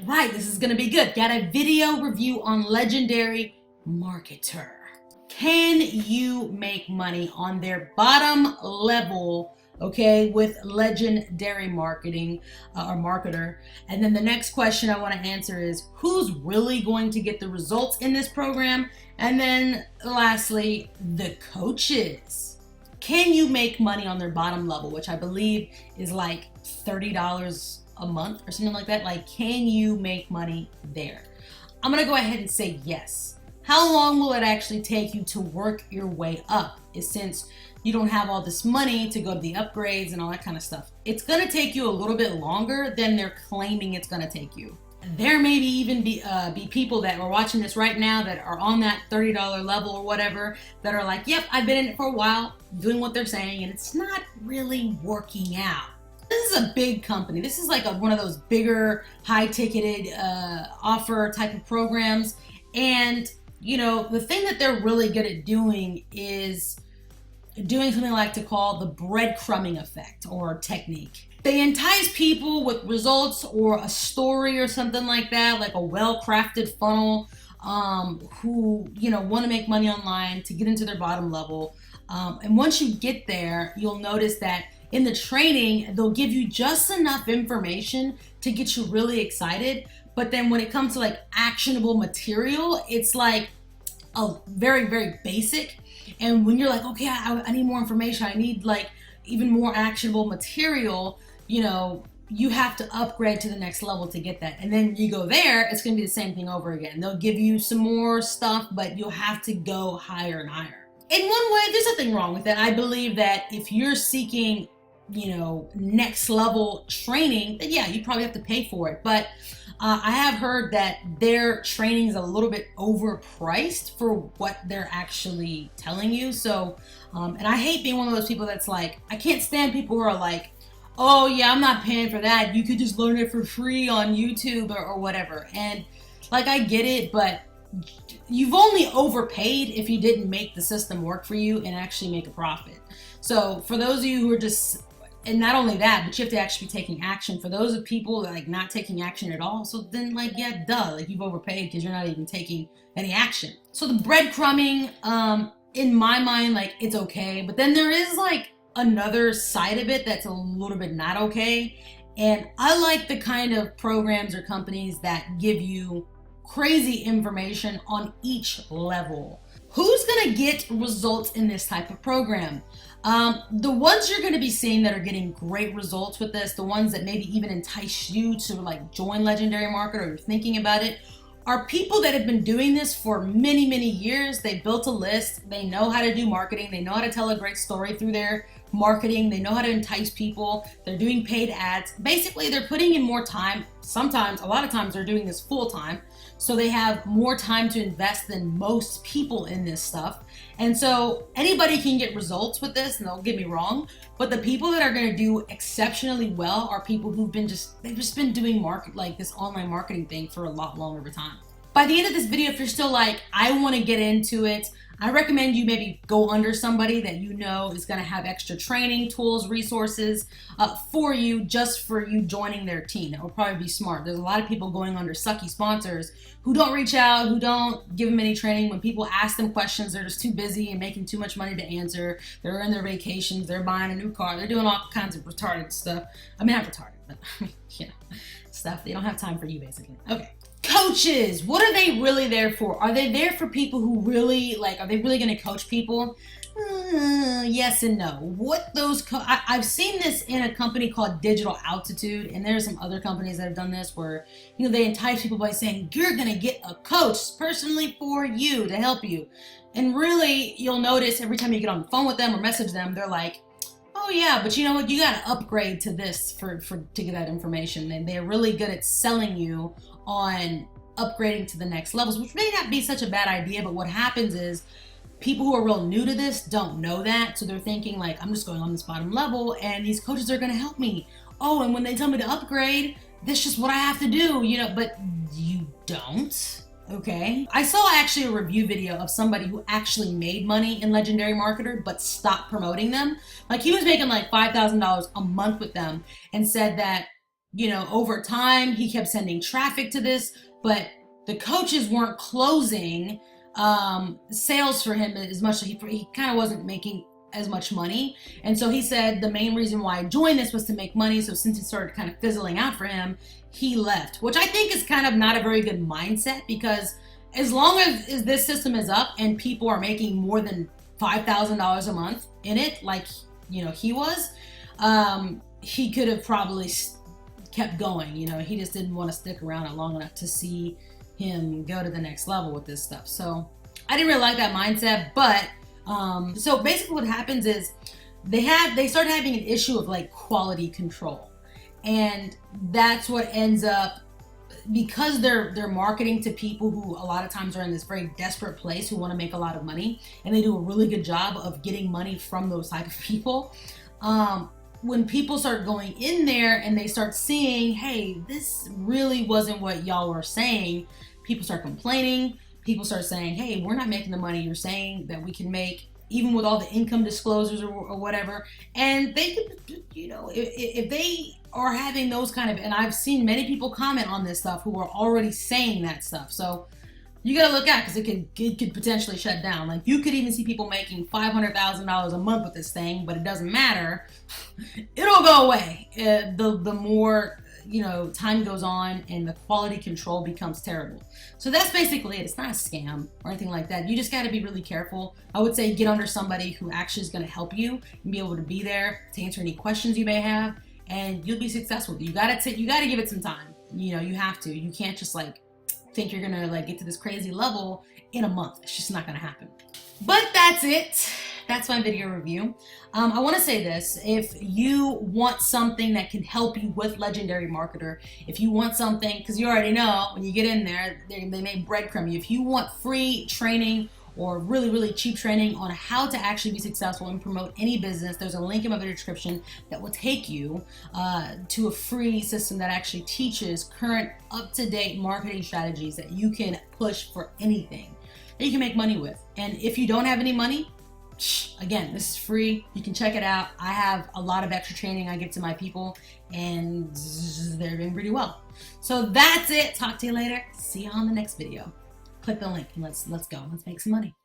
right, this is gonna be good. Got a video review on Legendary Marketer. Can you make money on their bottom level, okay, with Legendary Marketing or Marketer? And then the next question I want to answer is, who's really going to get the results in this program? And then lastly, the coaches. Can you make money on their bottom level, which I believe is like $30 a month or something like that? Like, can you make money there? I'm gonna go ahead and say yes. How long will it actually take you to work your way up? Since you don't have all this money to go to the upgrades and all that kind of stuff, it's gonna take you a little bit longer than they're claiming it's gonna take you. There may even be people that are watching this right now that are on that $30 level or whatever, that are like, yep, I've been in it for a while, doing what they're saying, and it's not really working out. This is a big company. This is like one of those bigger, high-ticketed offer type of programs. And you know, the thing that they're really good at doing is doing something I like to call the breadcrumbing effect or technique. They entice people with results or a story or something like that, like a well-crafted funnel, who, you know, want to make money online to get into their bottom level. And once you get there, you'll notice that in the training, they'll give you just enough information to get you really excited. But then when it comes to like actionable material, it's like a very, very basic. And when you're like, okay, I need more information, I need like even more actionable material, you know, you have to upgrade to the next level to get that. And then you go there, it's gonna be the same thing over again. They'll give you some more stuff, but you'll have to go higher and higher. In one way, there's nothing wrong with it. I believe that if you're seeking, you know, next level training, then yeah, you probably have to pay for it. But I have heard that their training is a little bit overpriced for what they're actually telling you. So, and I hate being one of those people that's like, I can't stand people who are like, oh yeah, I'm not paying for that. You could just learn it for free on YouTube or whatever. And like, I get it, but you've only overpaid if you didn't make the system work for you and actually make a profit. So for those of you who are just, and not only that, but you have to actually be taking action. For those of people that like not taking action at all, so then like, yeah, duh, like you've overpaid because you're not even taking any action. So the breadcrumbing, in my mind, like it's okay, but then there is like another side of it that's a little bit not okay. And I like the kind of programs or companies that give you crazy information on each level. Who's gonna get results in this type of program? The ones you're gonna be seeing that are getting great results with this, the ones that maybe even entice you to like join Legendary Marketer or you're thinking about it, are people that have been doing this for many, many years. They built a list, they know how to do marketing, they know how to tell a great story through their marketing, they know how to entice people, they're doing paid ads. Basically, they're putting in more time. Sometimes, a lot of times they're doing this full time. So they have more time to invest than most people in this stuff. And so anybody can get results with this, and don't get me wrong, but the people that are gonna do exceptionally well are people who've been they've just been doing like this online marketing thing for a lot longer time. By the end of this video, if you're still like, I wanna get into it, I recommend you maybe go under somebody that you know is going to have extra training, tools, resources for you, just for you joining their team. That would probably be smart. There's a lot of people going under sucky sponsors who don't reach out, who don't give them any training. When people ask them questions, they're just too busy and making too much money to answer. They're in their vacations, they're buying a new car, they're doing all kinds of retarded stuff. I mean, not retarded, but you know, stuff. They don't have time for you, basically. Okay. Coaches, what are they really there for? Are they there for people who really, like, are they really going to coach people? Yes and no. What those, I've seen this in a company called Digital Altitude, and there's some other companies that have done this where, you know, they entice people by saying, you're going to get a coach personally for you to help you. And really, you'll notice every time you get on the phone with them or message them, they're like, oh yeah, but you know what, you got to upgrade to this to get that information. And they're really good at selling you on upgrading to the next levels, which may not be such a bad idea, but what happens is people who are real new to this don't know that, so they're thinking like, I'm just going on this bottom level and these coaches are going to help me. Oh, and when they tell me to upgrade, that's just what I have to do, you know, but you don't. Okay. I saw actually a review video of somebody who actually made money in Legendary Marketer but stopped promoting them. Like he was making like $5,000 a month with them and said that you know, over time, he kept sending traffic to this, but the coaches weren't closing sales for him as much. He kind of wasn't making as much money. And so he said the main reason why I joined this was to make money. So since it started kind of fizzling out for him, he left, which I think is kind of not a very good mindset, because as long as this system is up and people are making more than $5,000 a month in it, like, you know, he was, he could have probably kept going. You know, he just didn't want to stick around long enough to see him go to the next level with this stuff. So I didn't really like that mindset, but so basically what happens is they started having an issue of like quality control, and that's what ends up, because they're marketing to people who a lot of times are in this very desperate place, who want to make a lot of money, and they do a really good job of getting money from those type of people. When people start going in there and they start seeing, hey, this really wasn't what y'all were saying, people start complaining. People start saying, hey, we're not making the money you're saying that we can make, even with all the income disclosures or whatever. And they could, you know, if they are having those kind of, and I've seen many people comment on this stuff who are already saying that stuff. So you gotta look out, because it could potentially shut down. Like, you could even see people making $500,000 a month with this thing, but it doesn't matter. It'll go away. The more, you know, time goes on and the quality control becomes terrible. So that's basically it. It's not a scam or anything like that. You just got to be really careful. I would say get under somebody who actually is going to help you and be able to be there to answer any questions you may have, and you'll be successful. You got to give it some time. You know, you have to. You can't just like think you're going to like get to this crazy level in a month. It's just not going to happen. But that's it. That's my video review. I want to say this: if you want something that can help you with Legendary Marketer, if you want something, because you already know when you get in there, they may breadcrumb you. If you want free training or really, really cheap training on how to actually be successful and promote any business, there's a link in my video description that will take you to a free system that actually teaches current up-to-date marketing strategies that you can push for anything that you can make money with. And if you don't have any money, again, this is free. You can check it out. I have a lot of extra training I give to my people, and they're doing pretty well. So that's it. Talk to you later. See you on the next video. Click the link and let's go. Let's make some money.